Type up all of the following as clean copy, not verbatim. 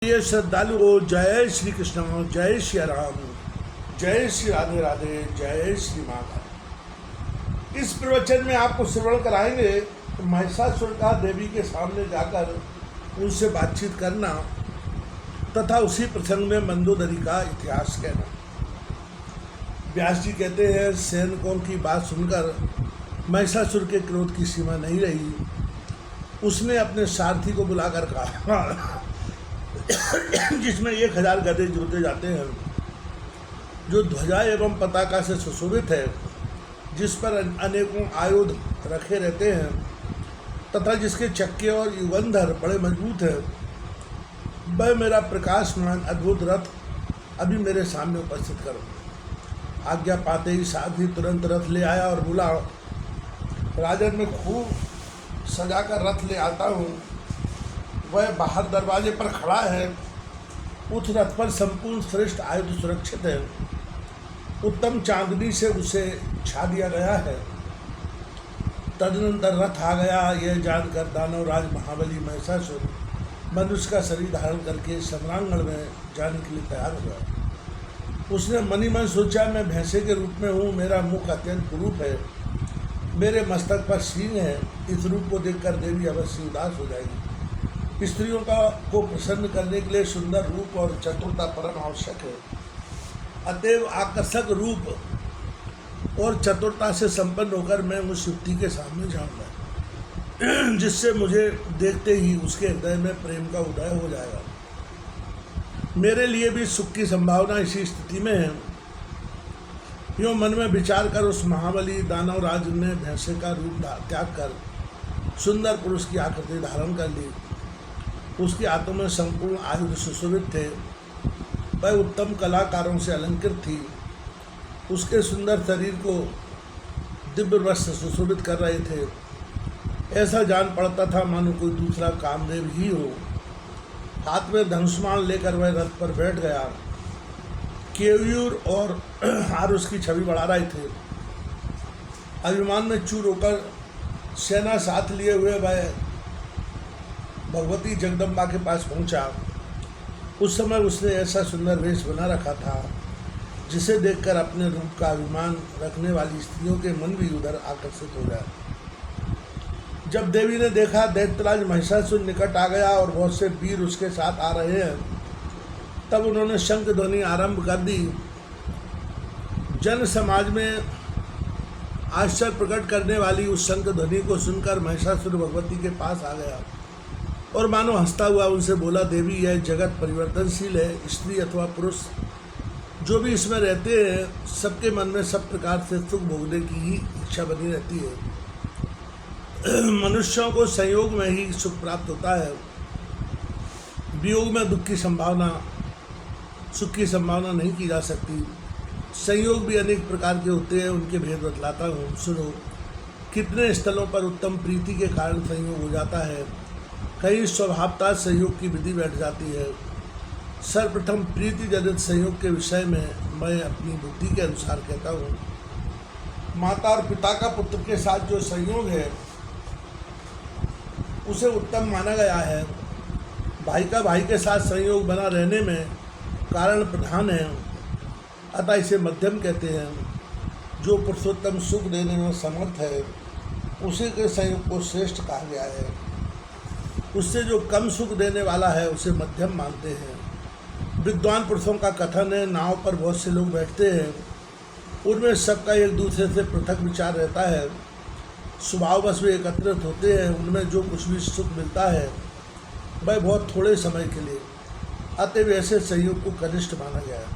ये श्रद्धालुओं, जय श्री कृष्ण, जय श्री राम, जय श्री राधे राधे, जय श्री माता। इस प्रवचन में आपको श्रवण कराएंगे महिषासुर का देवी के सामने जाकर उनसे बातचीत करना तथा उसी प्रसंग में मंदोदरी का इतिहास कहना। व्यास जी कहते हैं, सैनिकों की बात सुनकर महिषासुर के क्रोध की सीमा नहीं रही। उसने अपने सारथी को बुलाकर कहा जिसमें 1000 गधे जोते जाते हैं, जो ध्वजा एवं पताका से सुशोभित है, जिस पर अनेकों आयुध रखे रहते हैं तथा जिसके चक्के और युगंधर बड़े मजबूत हैं, वह मेरा प्रकाशमान अद्भुत रथ अभी मेरे सामने उपस्थित करो। आज्ञा पाते ही साथ ही तुरंत रथ ले आया और बोला, राजन मैं खूब सजाकर रथ ले आता हूँ। वह बाहर दरवाजे पर खड़ा है। उस रथ पर संपूर्ण श्रेष्ठ आयुध सुरक्षित है। उत्तम चांदनी से उसे छा दिया गया है। तदनंतर रथ आ गया। यह जानकर दानवराज महाबली महिषासुर मनुष्य का शरीर धारण करके सम्रांगण में जाने के लिए तैयार हुआ। उसने मनी मन सोचा, मैं भैंसे के रूप में हूँ, मेरा मुख अत्यंत कुरूप है, मेरे मस्तक पर सींग है। इस रूप को देखकर देवी अवश्य उदास हो जाएगी। स्त्रियों को प्रसन्न करने के लिए सुंदर रूप और चतुरता परम आवश्यक है। अतएव आकर्षक रूप और चतुरता से संपन्न होकर मैं उस युवती के सामने जाऊंगा, जिससे मुझे देखते ही उसके हृदय में प्रेम का उदय हो जाएगा। मेरे लिए भी सुख की संभावना इसी स्थिति में है। यूँ मन में विचार कर उस महाबली दानवराज ने भैंसे का रूप त्याग कर सुंदर पुरुष की आकृति धारण कर ली। उसके हाथों में संपूर्ण आयुध सुशोभित थे। वह उत्तम कलाकारों से अलंकृत थी। उसके सुंदर शरीर को दिव्य वस्त्र सुशोभित कर रहे थे। ऐसा जान पड़ता था मानो कोई दूसरा कामदेव ही हो। हाथ में धनुष्मान लेकर वह रथ पर बैठ गया। केयूर और आरुष की छवि बढ़ा रहे थे। अभिमान में चूर होकर सेना साथ लिए हुए वह भगवती जगदम्बा के पास पहुंचा। उस समय उसने ऐसा सुंदर वेश बना रखा था जिसे देखकर अपने रूप का अभिमान रखने वाली स्त्रियों के मन भी उधर आकर्षित हो गया। जब देवी ने देखा दैत्यराज महिषासुर निकट आ गया और बहुत से वीर उसके साथ आ रहे हैं, तब उन्होंने शंख ध्वनि आरंभ कर दी। जन समाज में आश्चर्य प्रकट करने वाली उस शंख ध्वनि को सुनकर महिषासुर भगवती के पास आ गया और मानो हंसता हुआ उनसे बोला, देवी यह जगत परिवर्तनशील है। स्त्री अथवा पुरुष जो भी इसमें रहते हैं, सबके मन में सब प्रकार से सुख भोगने की ही इच्छा बनी रहती है। मनुष्यों को संयोग में ही सुख प्राप्त होता है। वियोग में दुख की संभावना, सुख की संभावना नहीं की जा सकती। संयोग भी अनेक प्रकार के होते हैं, उनके भेद बतलाता हूँ, सुनो। कितने स्थलों पर उत्तम प्रीति के कारण संयोग हो जाता है। कहीं स्वभावता संयोग की विधि बैठ जाती है। सर्वप्रथम प्रीति जनित संयोग के विषय में मैं अपनी बुद्धि के अनुसार कहता हूँ। माता और पिता का पुत्र के साथ जो संयोग है उसे उत्तम माना गया है। भाई का भाई के साथ संयोग बना रहने में कारण प्रधान है, अतः इसे मध्यम कहते हैं। जो पुरुषोत्तम सुख देने में समर्थ है उसी के संयोग को श्रेष्ठ कहा गया है। उससे जो कम सुख देने वाला है उसे मध्यम मानते हैं। विद्वान पुरुषों का कथन है, नाव पर बहुत से लोग बैठते हैं, उनमें सबका एक दूसरे से पृथक विचार रहता है। स्वभाववश वे एकत्रित होते हैं। उनमें जो कुछ भी सुख मिलता है वह बहुत थोड़े समय के लिए, अतएव ऐसे संयोग को कनिष्ठ माना गया है।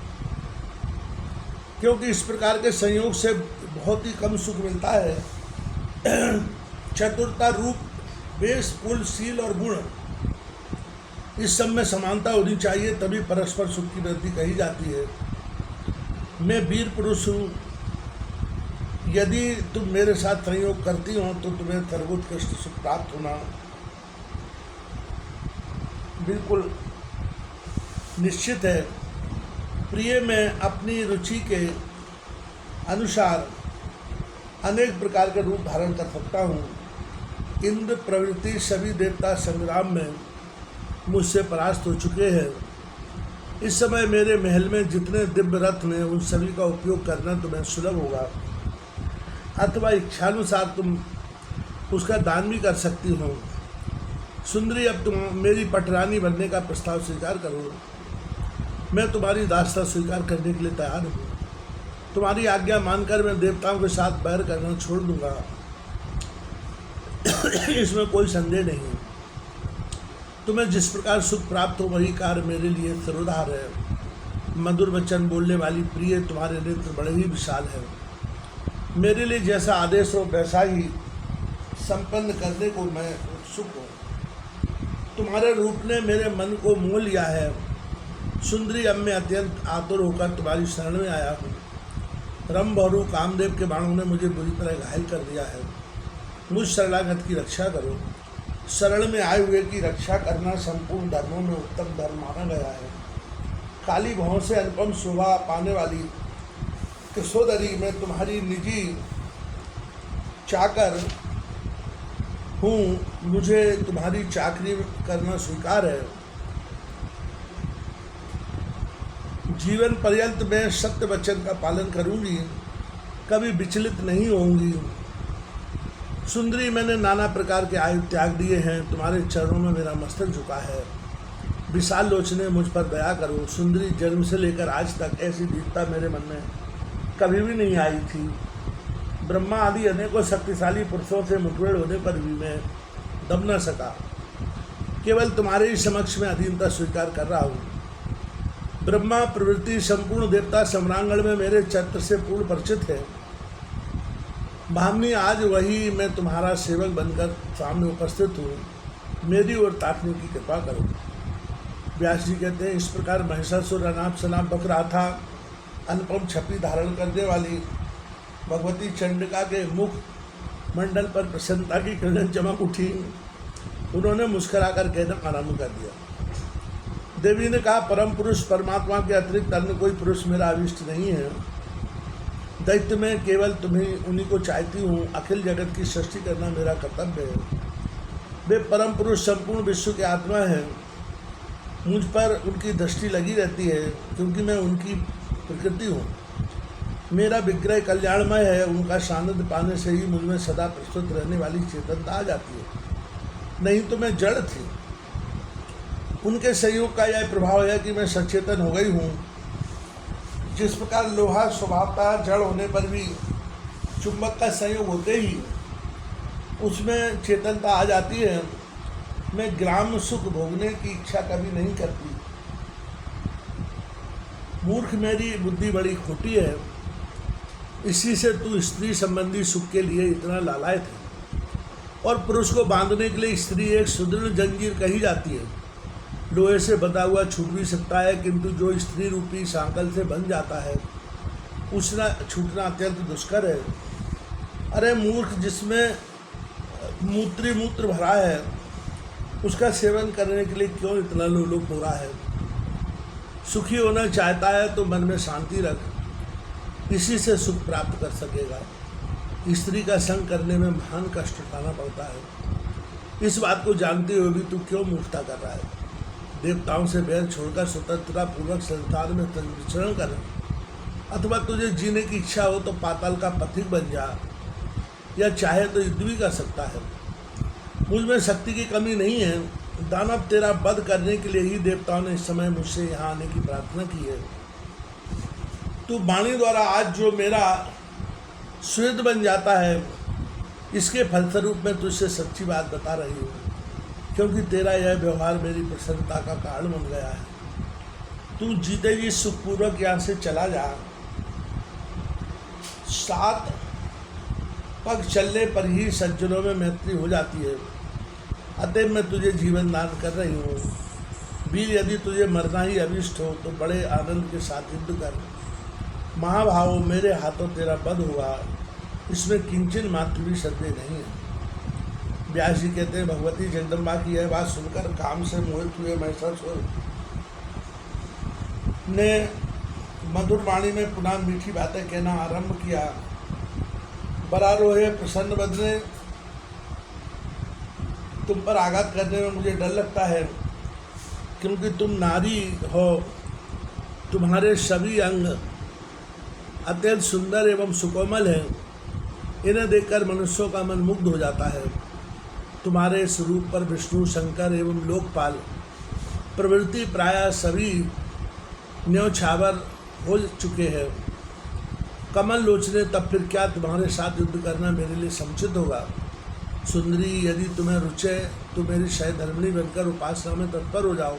क्योंकि इस प्रकार के संयोग से बहुत ही कम सुख मिलता है। चतुरता, रूप, वेश, कुल, शील और गुण, इस सब में समानता होनी चाहिए, तभी परस्पर सुख की वृद्धि कही जाती है। मैं वीर पुरुष हूँ। यदि तुम मेरे साथ संयोग करती हो तो तुम्हें सर्वोत्कृष्ट सुख प्राप्त होना बिल्कुल निश्चित है। प्रिय मैं अपनी रुचि के अनुसार अनेक प्रकार के रूप धारण कर सकता हूँ। इंद्र प्रवृत्ति सभी देवता संग्राम में मुझसे परास्त हो चुके हैं। इस समय मेरे महल में जितने दिव्य रत्न हैं उन सभी का उपयोग करना तुम्हें सुलभ होगा, अथवा इच्छानुसार तुम उसका दान भी कर सकती हो। सुंदरी, अब तुम मेरी पटरानी बनने का प्रस्ताव स्वीकार करो। मैं तुम्हारी दास्ता स्वीकार करने के लिए तैयार हूँ। तुम्हारी आज्ञा मानकर मैं देवताओं के साथ बैर करना छोड़ दूंगा, इसमें कोई संदेह नहीं। तुम्हें जिस प्रकार सुख प्राप्त हो वही कार्य मेरे लिए सर्वोधार है। मधुर वचन बोलने वाली प्रिय, तुम्हारे नेत्र बड़े ही विशाल हैं। मेरे लिए जैसा आदेश हो वैसा ही संपन्न करने को मैं उत्सुक हूँ। तुम्हारे रूप ने मेरे मन को मोह लिया है। सुंदरी, अब मैं अत्यंत आतुर होकर तुम्हारी शरण में आया हूँ। रंभ और कामदेव के बाणों ने मुझे बुरी तरह घायल कर दिया है। मुझ शरणागत की रक्षा करो। शरण में आए हुए की रक्षा करना संपूर्ण धर्मों में उत्तम धर्म माना गया है। काली भौं से अनुपम शोभा पाने वाली कृष्णोदरी, मैं तुम्हारी निजी चाकर हूँ। मुझे तुम्हारी चाकरी करना स्वीकार है। जीवन पर्यंत मैं सत्य वचन का पालन करूंगी, कभी विचलित नहीं होंगी। सुंदरी, मैंने नाना प्रकार के आयु त्याग दिए हैं। तुम्हारे चरणों में मेरा मस्तक झुका है। विशाल लोचने, मुझ पर दया करो। सुंदरी, जन्म से लेकर आज तक ऐसी दीनता मेरे मन में कभी भी नहीं आई थी। ब्रह्मा आदि अनेकों शक्तिशाली पुरुषों से मुठभेड़ होने पर भी मैं दब न सका। केवल तुम्हारे ही समक्ष में अधीनता स्वीकार कर रहा हूँ। ब्रह्मा प्रवृत्ति संपूर्ण देवता सम्रांगण में मेरे चरित्र से पूर्ण परिचित है। भामिनी, आज वही मैं तुम्हारा सेवक बनकर सामने उपस्थित हूँ। मेरी ओर ताकने की कृपा करो। व्यास जी कहते हैं, इस प्रकार महिषासुर अनाप शनाप बक रहा था। अनुपम छपी धारण करने वाली भगवती चंडिका के मुख मंडल पर प्रसन्नता की किरण चमक उठी। उन्होंने मुस्कुराकर कहना आरंभ कर दिया। देवी ने कहा, परम पुरुष परमात्मा के अतिरिक्त अन्य कोई पुरुष मेरा अभिष्ट नहीं है। दैत्य में केवल तुम्हें उन्हीं को चाहती हूँ। अखिल जगत की सृष्टि करना मेरा कर्तव्य है। वे परम पुरुष संपूर्ण विश्व के आत्मा हैं। मुझ पर उनकी दृष्टि लगी रहती है क्योंकि मैं उनकी प्रकृति हूँ। मेरा विग्रह कल्याणमय है। उनका सानिध्य पाने से ही मुझ में सदा प्रस्तुत रहने वाली चेतनता आ जाती है, नहीं तो मैं जड़ थी। उनके सहयोग का यह प्रभाव है कि मैं सचेतन हो गई हूँ। जिस प्रकार लोहा स्वभावतः जड़ होने पर भी चुंबक का संयोग होते ही उसमें चेतनता आ जाती है। मैं ग्राम सुख भोगने की इच्छा कभी नहीं करती। मूर्ख, मेरी बुद्धि बड़ी खोटी है। इसी से तू स्त्री संबंधी सुख के लिए इतना लालायत है। और पुरुष को बांधने के लिए स्त्री एक सुदृढ़ जंजीर कही जाती है। लोहे से बंधा हुआ छूट भी सकता है, किंतु जो स्त्री रूपी सांकल से बन जाता है उसका छूटना अत्यंत दुष्कर है। अरे मूर्ख, जिसमें मूत्र भरा है उसका सेवन करने के लिए क्यों इतना लोलुप हो रहा है। सुखी होना चाहता है तो मन में शांति रख, इसी से सुख प्राप्त कर सकेगा। स्त्री का संग करने में महान कष्ट उठाना पड़ता है। इस बात को जानते हुए भी तू क्यों मूर्खता कर रहा है। देवताओं से बैर छोड़कर स्वतंत्रता पूर्वक संसार में विचरण कर, अथवा तुझे जीने की इच्छा हो तो पाताल का पथिक बन जा, या चाहे तो युद्ध भी कर सकता है। मुझ में शक्ति की कमी नहीं है। दानव तेरा वध करने के लिए ही देवताओं ने इस समय मुझसे यहाँ आने की प्रार्थना की है। तू वाणी द्वारा आज जो मेरा सुहृद बन जाता है, इसके फलस्वरूप मैं तुझसे सच्ची बात बता रही हूँ, क्योंकि तेरा यह व्यवहार मेरी प्रसन्नता का कारण बन गया है। तू जीते जी सुखपूर्वक यहाँ से चला जा। 7 पग चलने पर ही सज्जनों में मैत्री हो जाती है। अतः मैं तुझे जीवन दान कर रही हूँ। वीर, यदि तुझे मरना ही अभिष्ट हो तो बड़े आनंद के साथ युद्ध कर। महाभाव, मेरे हाथों तेरा वध होगा, इसमें किंचन मात्र भी संदेह नहीं है। व्यास जी कहते हैं, भगवती जगदम्बा की यह बात सुनकर काम से मोहित हुए महिषासुर ने मधुर वाणी में पुनः मीठी बातें कहना आरंभ किया। बरारोहे प्रसन्न बदने, तुम पर आघात करने में मुझे डर लगता है। क्योंकि तुम नारी हो, तुम्हारे सभी अंग अत्यंत सुंदर एवं सुकोमल हैं। इन्हें देखकर मनुष्यों का मन मुग्ध हो जाता है। तुम्हारे स्वरूप पर विष्णु, शंकर एवं लोकपाल प्रवृत्ति प्रायः सभी न्यौछावर हो चुके हैं। कमल लोचने, तब फिर क्या तुम्हारे साथ युद्ध करना मेरे लिए समुचित होगा। सुंदरी, यदि तुम्हें रुचे तो मेरी सहधर्मिणी बनकर उपासना में तत्पर हो जाओ,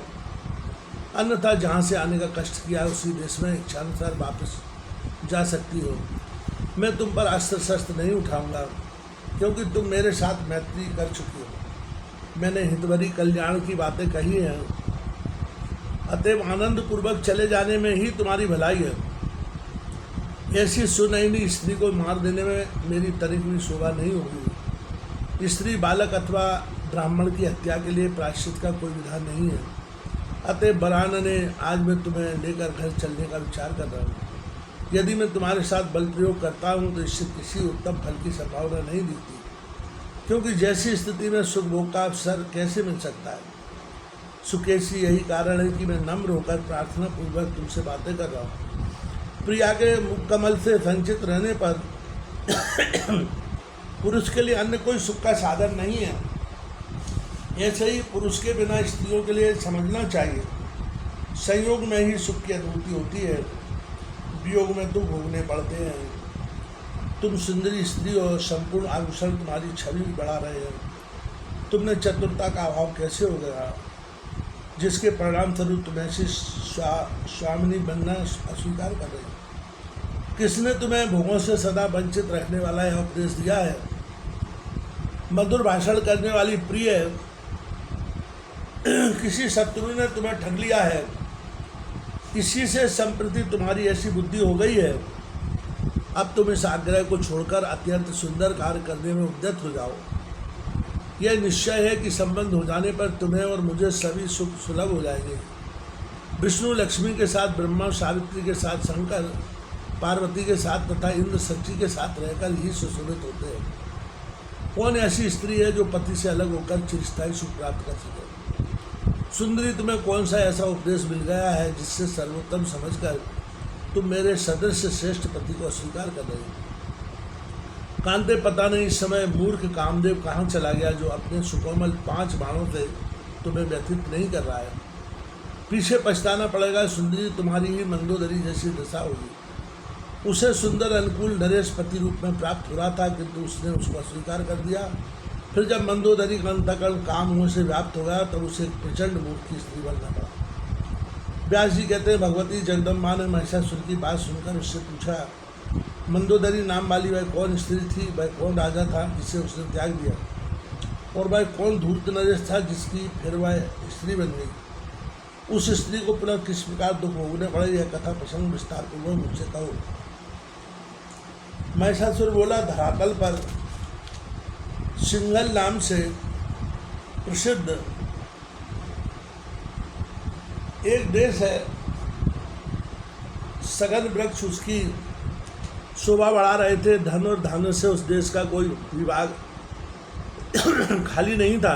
अन्यथा जहाँ से आने का कष्ट किया उसी देश में इच्छानुसार वापस जा सकती हो। मैं तुम पर अस्त्र शस्त्र नहीं उठाऊंगा, क्योंकि तुम मेरे साथ मैत्री कर चुकी हो। मैंने हितभरी कल्याण की बातें कही हैं, अतएव आनंद पूर्वक चले जाने में ही तुम्हारी भलाई है। ऐसी सुनैनी स्त्री को मार देने में मेरी तनिक भी शोभा नहीं होगी। स्त्री, बालक अथवा ब्राह्मण की हत्या के लिए प्रायश्चित का कोई विधान नहीं है। अतएव बरानने, आज मैं तुम्हें लेकर घर चलने का विचार कर रहा हूँ। यदि मैं तुम्हारे साथ बल प्रयोग करता हूँ तो इससे किसी उत्तम फल की संभावना नहीं दिखती, क्योंकि जैसी स्थिति में सुख भोग का अवसर कैसे मिल सकता है। सुकेशी, यही कारण है कि मैं नम्र होकर प्रार्थना पूर्वक तुमसे बातें कर रहा हूँ। प्रिया के मुख कमल से संचित रहने पर पुरुष के लिए अन्य कोई सुख का साधन नहीं है। ऐसे ही पुरुष के बिना स्त्रियों के लिए समझना चाहिए, संयोग में ही सुख की अनुभूति होती है, वियोग में दुख भोगने पड़ते हैं। तुम सुंदरी स्त्री और संपूर्ण आभूषण तुम्हारी छवि बढ़ा रहे हैं। तुमने चतुरता का अभाव कैसे हो गया, जिसके परिणाम स्वरूप तुम ऐसी स्वामिनी बनना अस्वीकार कर रही हो। किसने तुम्हें भोगों से सदा वंचित रखने वाला यह उपदेश दिया है। मधुर भाषण करने वाली प्रिय, किसी शत्रु ने तुम्हें ठग लिया है। इसी से संप्रति तुम्हारी ऐसी बुद्धि हो गई है। अब तुम इस आग्रह को छोड़कर अत्यंत सुंदर कार्य करने में उद्यत हो जाओ। यह निश्चय है कि संबंध हो जाने पर तुम्हें और मुझे सभी सुख सुलभ हो जाएंगे। विष्णु लक्ष्मी के साथ, ब्रह्मा सावित्री के साथ, शंकर पार्वती के साथ तथा इंद्र सची के साथ रहकर ही सुशोभित होते हैं। कौन ऐसी स्त्री है जो पति से अलग होकर चिरस्थायी सुख प्राप्त कर सके। सुंदरी, तुम्हें कौन सा ऐसा उपदेश मिल गया है जिससे सर्वोत्तम समझकर तुम मेरे सदृश श्रेष्ठ पति को अस्वीकार कर रही हो। कांते, पता नहीं इस समय मूर्ख कामदेव कहाँ चला गया, जो अपने सुकोमल 5 बाणों से तुम्हें व्यथित नहीं कर रहा है। पीछे पछताना पड़ेगा सुंदरी, तुम्हारी ही मंदोदरी जैसी दशा होगी। उसे सुंदर अनुकूल नरेश पति रूप में प्राप्त हो रहा था, किंतु उसने उसको अस्वीकार कर दिया। फिर जब मंदोदरी का अंतःकरण काम मुँह से व्याप्त हो गया, तब उसे एक प्रचंड मूर्ख की स्त्री बनना पड़ा। व्यास जी कहते हैं, भगवती जगदम्बा ने महिषासुर की बात सुनकर उससे पूछा, मंदोदरी नाम वाली वह कौन स्त्री थी, वह कौन राजा था जिसे उसने त्याग दिया, और वह कौन धूर्त नरेश था जिसकी फिर वह स्त्री बन गई। उस स्त्री को पुनः किस प्रकार दुख भोगने पड़े, यह कथा प्रसंग विस्तार पूर्वक मुझसे कहो। महिषासुर बोला, धरातल पर सिंघल नाम से प्रसिद्ध एक देश है। सघन वृक्ष उसकी शोभा बढ़ा रहे थे। धन और धान्य से उस देश का कोई विभाग खाली नहीं था।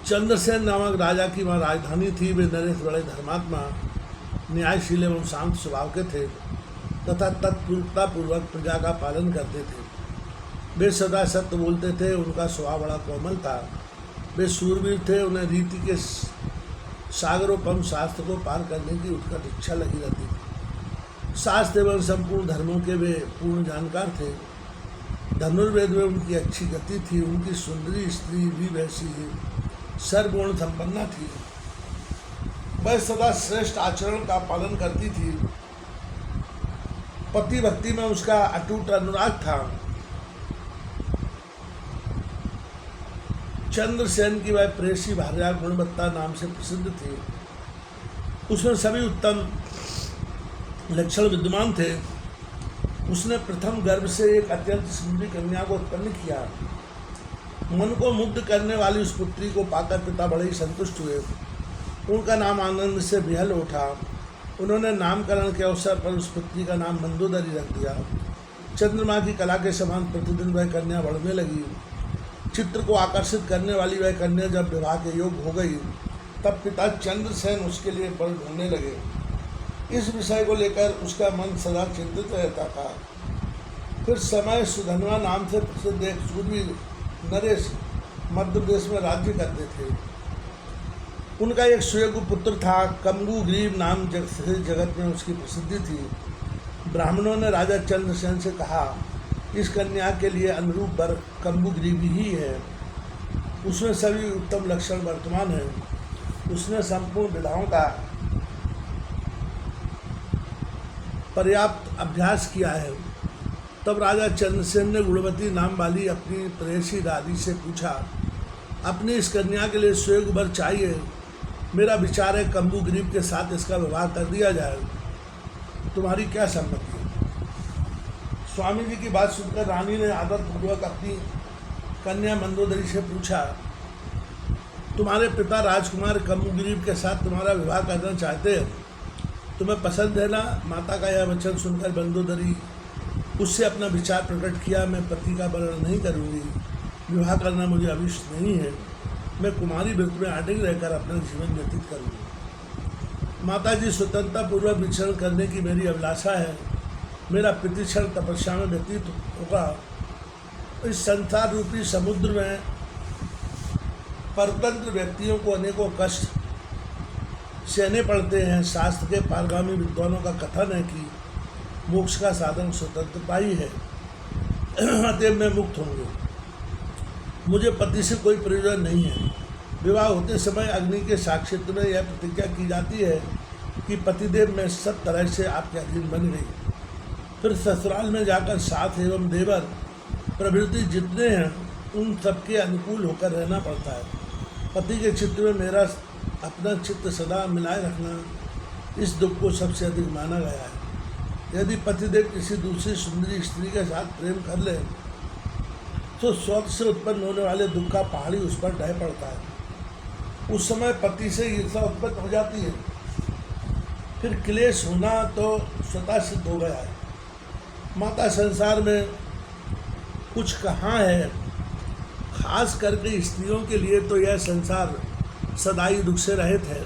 चंद्रसेन नामक राजा की वहाँ राजधानी थी। वे नरेश बड़े धर्मात्मा, न्यायशील एवं शांत स्वभाव के थे तथा तत्पूर्वक प्रजा का पालन करते थे। वे सदा सत्य बोलते थे। उनका स्वभाव बड़ा कोमल था। वे शूरवीर थे। उन्हें रीति के सागरोपम शास्त्र को पार करने की उत्कट इच्छा लगी रहती थी। शास्त्र एवं संपूर्ण धर्मों के वे पूर्ण जानकार थे। धनुर्वेद में उनकी अच्छी गति थी। उनकी सुंदरी स्त्री भी वैसी ही सर्वगुण संपन्ना थी। वह सदा श्रेष्ठ आचरण का पालन करती थी। पति भक्ति में उसका अटूट अनुराग था। चंद्रसेन की वह प्रेसी भार्या गुणवत्ता नाम से प्रसिद्ध थी। उसमें सभी उत्तम लक्षण विद्यमान थे। उसने प्रथम गर्भ से एक अत्यंत सुंदरी कन्या को उत्पन्न किया। मन को मुग्ध करने वाली उस पुत्री को पाकर पिता बड़े ही संतुष्ट हुए। उनका नाम आनंद से विहल उठा। उन्होंने नामकरण के अवसर पर उस पुत्री का नाम मंदोदरी रख दिया। चंद्रमा की कला के समान प्रतिदिन वह कन्या बढ़ने लगी। चित्र को आकर्षित करने वाली वह कन्या जब विवाह के योग हो गई तब पिता चंद्रसेन उसके एक वर ढूंढने लगे। इस विषय को लेकर उसका मन सदा चिंतित रहता था। फिर समय सुधनवा नाम से प्रसिद्ध एक सूरवीर नरेश मध्य प्रदेश में राज्य करते थे। उनका एक सुयोग्य पुत्र था, कम्बुग्रीव नाम से जगत में उसकी प्रसिद्धि थी। ब्राह्मणों ने राजा चंद्रसेन से कहा, इस कन्या के लिए अनुरूप वर कम्बुग्रीव ही है। उसमें सभी उत्तम लक्षण वर्तमान हैं। उसने संपूर्ण विधाओं का पर्याप्त अभ्यास किया है। तब राजा चंद्रसेन ने गुणवती नाम वाली अपनी प्रेयसी दादी से पूछा, अपनी इस कन्या के लिए सुयोग्य वर चाहिए। मेरा विचार है कम्बुग्रीव के साथ इसका विवाह कर दिया जाए। तुम्हारी क्या सम्मति है? स्वामी जी की बात सुनकर रानी ने आदरपूर्वक अपनी कन्या मंदोदरी से पूछा, तुम्हारे पिता राजकुमार कम्बुग्रीव के साथ तुम्हारा विवाह करना चाहते हैं, तुम्हें पसंद है ना? माता का यह वचन सुनकर मंदोदरी उससे अपना विचार प्रकट किया, मैं पति का वर्णन नहीं करूँगी, विवाह करना मुझे अभिष्ट नहीं है, मैं कुमारी व्रत में अडिग रहकर अपना जीवन व्यतीत करूँगी। माता जी, स्वतंत्रता पूर्वक विचरण करने की मेरी अभिलाषा है। मेरा प्रतिक्षण तपस्या में व्यतीत होगा। इस संसार रूपी समुद्र में परतंत्र व्यक्तियों को अनेकों कष्ट सहने पड़ते हैं। शास्त्र के पारगामी विद्वानों का कथन है कि मोक्ष का साधन स्वतंत्रता ही है। अतएव मैं मुक्त होंगे। मुझे पति से कोई प्रयोजन नहीं है। विवाह होते समय अग्नि के साक्षित्व में यह प्रतिज्ञा की जाती है कि पतिदेव मैं सब तरह से आपके अधीन बन गई। फिर ससुराल में जाकर साथ एवं देवर प्रभृति जितने हैं उन सबके अनुकूल होकर रहना पड़ता है। पति के चित्त में मेरा अपना चित्त सदा मिलाए रखना इस दुख को सबसे अधिक माना गया है। यदि पतिदेव किसी दूसरी सुंदरी स्त्री के साथ प्रेम कर ले तो स्वतः से उत्पन्न होने वाले दुख का पहाड़ी उस पर ढह पड़ता है। उस समय पति से ईर्षा उत्पन्न हो जाती है। फिर क्लेश होना तो स्वतः सिद्ध हो गया है। माता, संसार में कुछ कहाँ है, खास करके स्त्रियों के लिए तो यह संसार सदाई दुख से रहित है।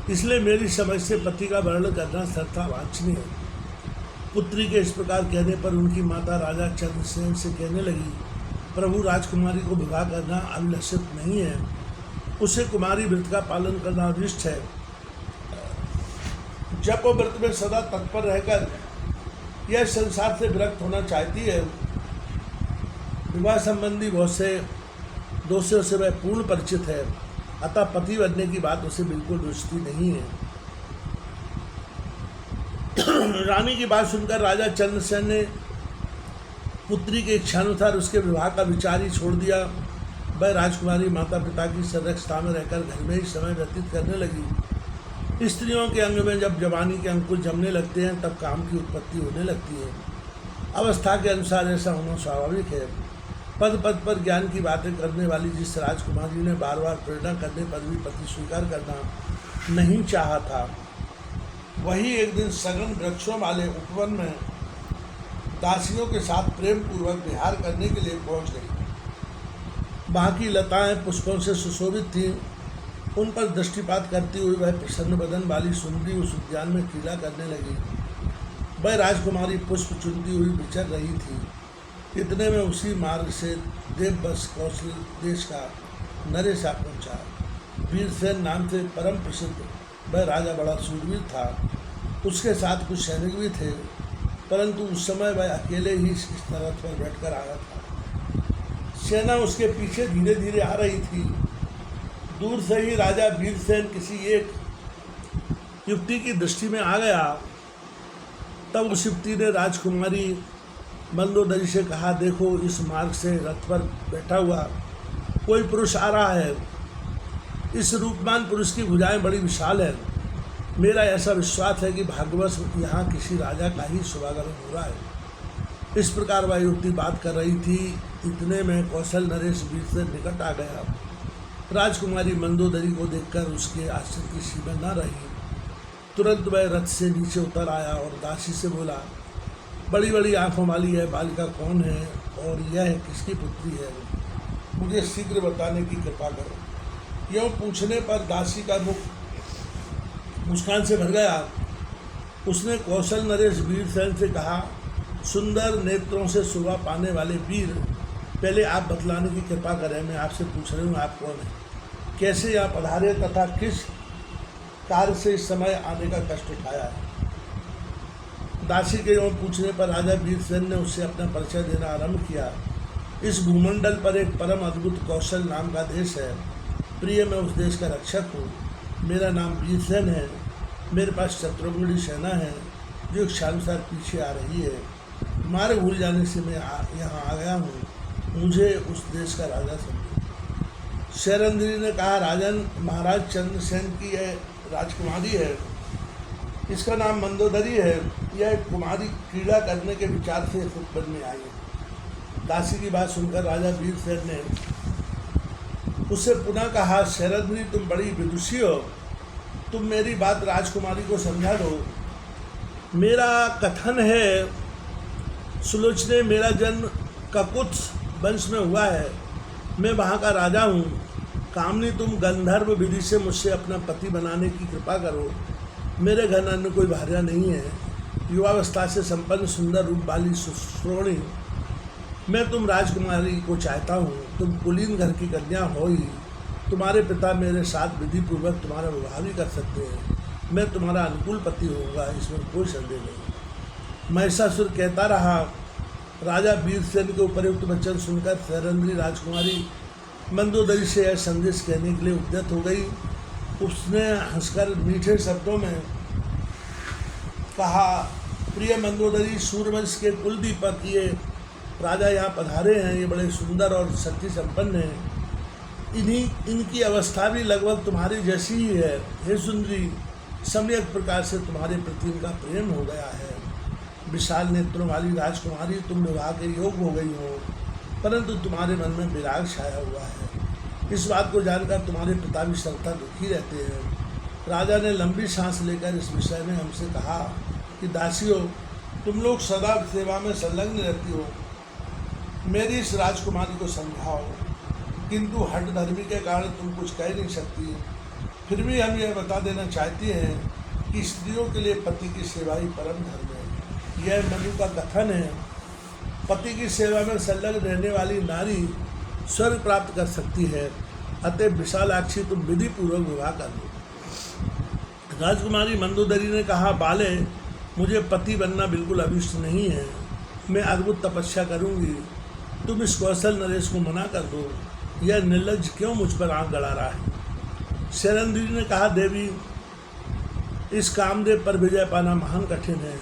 इसलिए मेरी समझ से पति का वर्णन करना सर्वथा वांछनीय है। पुत्री के इस प्रकार कहने पर उनकी माता राजा चंद्रसेन से कहने लगी, प्रभु, राजकुमारी को विवाह करना अभिलषित नहीं है, उसे कुमारी व्रत का पालन करना अभिष्ट है। जब वो व्रत में सदा तत्पर रहकर यह संसार से विरक्त होना चाहती है, विवाह संबंधी बहुत से दोषों से वह पूर्ण परिचित है, अतः पति बनने की बात उसे बिल्कुल रुचती नहीं है। रानी की बात सुनकर राजा चंद्रसेन ने पुत्री के इच्छानुसार उसके विवाह का विचार ही छोड़ दिया। वह राजकुमारी माता पिता की संरक्षता में रहकर घर में ही समय व्यतीत करने लगी। स्त्रियों के अंग में जब जवानी के अंकुर जमने लगते हैं तब काम की उत्पत्ति होने लगती है। अवस्था के अनुसार ऐसा होना स्वाभाविक है। पद पद पर ज्ञान की बातें करने वाली जिस राजकुमारी ने बार बार प्रेरणा करने पर भी पति स्वीकार करना नहीं चाहा था, वही एक दिन सघन वृक्षों वाले उपवन में दासियों के साथ प्रेम पूर्वक विहार करने के लिए पहुंच गई। वहाँ की लताएं पुष्पों से सुशोभित थीं। उन पर दृष्टिपात करती हुई वह प्रसन्न बदन वाली सुंदरी उस उद्यान में क्रीड़ा करने लगी। वह राजकुमारी पुष्प चुनती हुई विचर रही थी। इतने में उसी मार्ग से देववश कौशल देश का नरेश आ पहुँचा। वीरसेन नाम से परम प्रसिद्ध वह राजा बड़ा शूरवीर था। उसके साथ कुछ सैनिक भी थे, परंतु उस समय वह अकेले ही इस तरह पर बैठकर आया था। सेना उसके पीछे धीरे धीरे आ रही थी। दूर से ही राजा वीरसेन किसी एक युवती की दृष्टि में आ गया। तब उस युवती ने राजकुमारी मंदोदरी से कहा, देखो इस मार्ग से रथ पर बैठा हुआ कोई पुरुष आ रहा है। इस रूपवान पुरुष की भुजाएं बड़ी विशाल है। मेरा ऐसा विश्वास है कि भाग्यवश यहाँ किसी राजा का ही शुभागमन हो रहा है। इस प्रकार वह युवती बात कर रही थी। इतने में कौशल नरेश वीर से निकट आ गया। राजकुमारी मंदोदरी को देखकर उसके आश्चर्य की सीमा न रही। तुरंत वह रथ से नीचे उतर आया और दासी से बोला, बड़ी बड़ी आंखों वाली यह बालिका कौन है और यह किसकी पुत्री है? मुझे शीघ्र बताने की कृपा करो। यूँ पूछने पर दासी का मुख मुस्कान से भर गया। उसने कौशल नरेश वीरसेन से कहा, सुंदर नेत्रों से शोभा पाने वाले वीर, पहले आप बतलाने की कृपा करें, मैं आपसे पूछ रही हूँ आप कौन हैं, कैसे यहाँ पधारे तथा किस कार्य से इस समय आने का कष्ट उठाया है। दासी के यूँ पूछने पर राजा वीरसेन ने उससे अपना परिचय देना आरंभ किया। इस भूमंडल पर एक परम अद्भुत कौशल नाम का देश है। प्रिय, मैं उस देश का रक्षक हूँ। मेरा नाम वीरसेन है। मेरे पास शत्रुघ्न सेना है जो क्षणानुसार पीछे आ रही है। मार्ग भूल जाने से मैं यहाँ आ गया हूँ। मुझे उस देश का राजा समझो। शैरंद्री ने कहा, राजन, महाराज चंद्रसेन की यह राजकुमारी है। इसका नाम मंदोदरी है। यह कुमारी क्रीड़ा करने के विचार से इस उपवन में आई है। दासी की बात सुनकर राजा वीरसेन ने उससे पुनः कहा, शैरंद्री, तुम बड़ी विदुषी हो। तुम मेरी बात राजकुमारी को समझा दो। मेरा कथन है, सुलोचने, मेरा जन्म ककुत्स वंश में हुआ है। मैं वहाँ का राजा हूँ। कामनी, तुम गंधर्व विधि से मुझसे अपना पति बनाने की कृपा करो। मेरे घर में कोई भार्या नहीं है। युवावस्था से संपन्न सुंदर रूप वाली सुश्रोणी मैं तुम राजकुमारी को चाहता हूँ। तुम कुलीन घर की कन्या हो ही। तुम्हारे पिता मेरे साथ विधि पूर्वक तुम्हारा विवाह भी कर सकते हैं। मैं तुम्हारा अनुकूल पति होऊंगा, इसमें कोई संदेह नहीं। महिषासुर कहता रहा। राजा वीरसेन के उपयुक्त वचन सुनकर शैरंद्री राजकुमारी मंदोदरी से यह संदेश कहने के लिए उद्यत हो गई। उसने हंसकर मीठे शब्दों में कहा, प्रिय मंदोदरी, सूर्यवंश के कुल दीपक ये राजा यहाँ पधारे हैं। ये बड़े सुंदर और शक्ति संपन्न हैं। इनकी अवस्था भी लगभग तुम्हारी जैसी ही है। हे सुंदरी, सम्यक प्रकार से तुम्हारे प्रति इनका प्रेम हो गया है। विशाल नेत्रों वाली राजकुमारी, तुम विवाह के योग हो गई हो, परंतु तुम्हारे मन में विराग छाया हुआ है। इस बात को जानकर तुम्हारे पिता भी सर्वथा दुखी रहते हैं। राजा ने लंबी सांस लेकर इस विषय में हमसे कहा कि दासियों, तुम लोग सदा सेवा में संलग्न रहती हो। मेरी इस राजकुमारी को समझाओ, किंतु हठ धर्मी के कारण तुम कुछ कह नहीं सकती। फिर भी हम यह बता देना चाहते हैं कि स्त्रियों के लिए पति की सेवा ही परम धर्म है। यह मनु का कथन है। पति की सेवा में संलग्न रहने वाली नारी स्वर्ग प्राप्त कर सकती है। अतः विशालाक्षी, तुम विधि पूर्वक विवाह कर लो। राजकुमारी मंदोदरी ने कहा, बाले, मुझे पति बनना बिल्कुल अभिष्ट नहीं है। मैं अद्भुत तपस्या करूंगी। तुम इस कौशल नरेश को मना कर दो। यह निर्लज्ज क्यों मुझ पर आंख गड़ा रहा है। शैरंद्री ने कहा, देवी, इस कामदेव पर विजय पाना महान कठिन है।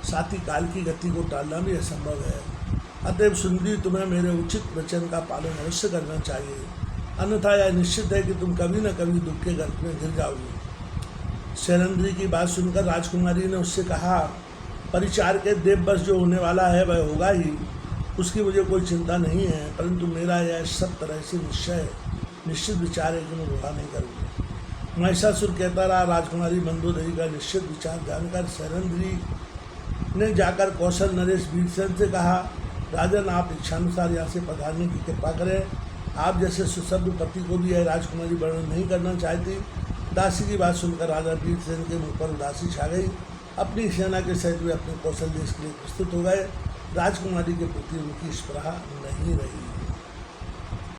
साथ ही काल की गति को टालना भी असंभव है। अतएव सुंदरी, तुम्हें मेरे उचित वचन का पालन अवश्य करना चाहिए, अन्यथा यह निश्चित है कि तुम कभी न कभी दुख के गर्त में गिर जाओगी। शैरंद्री की बात सुनकर राजकुमारी ने उससे कहा, परिचार के देववश जो होने वाला है वह होगा ही, उसकी मुझे कोई चिंता नहीं है, परंतु मेरा यह सब तरह से निश्चित विचार है कि मैं विवाह नहीं करूँगी। महिषासुर कहता रहा। राजकुमारी मंदोदरी का निश्चित विचार जानकर शैरंद्री ने जाकर कौशल नरेश वीरसेन से कहा, राजन, आप इच्छानुसार यहाँ से पधारने की कृपा करें। आप जैसे सुशब्द पति को भी यह राजकुमारी वर्णन नहीं करना चाहती। दासी की बात सुनकर राजा वीरसेन के मुख पर उदासी छा गई। अपनी सेना के सहित वे अपने कौशल देश के लिए प्रस्तुत हो गए। राजकुमारी के प्रति उनकी स्पृहा नहीं रही।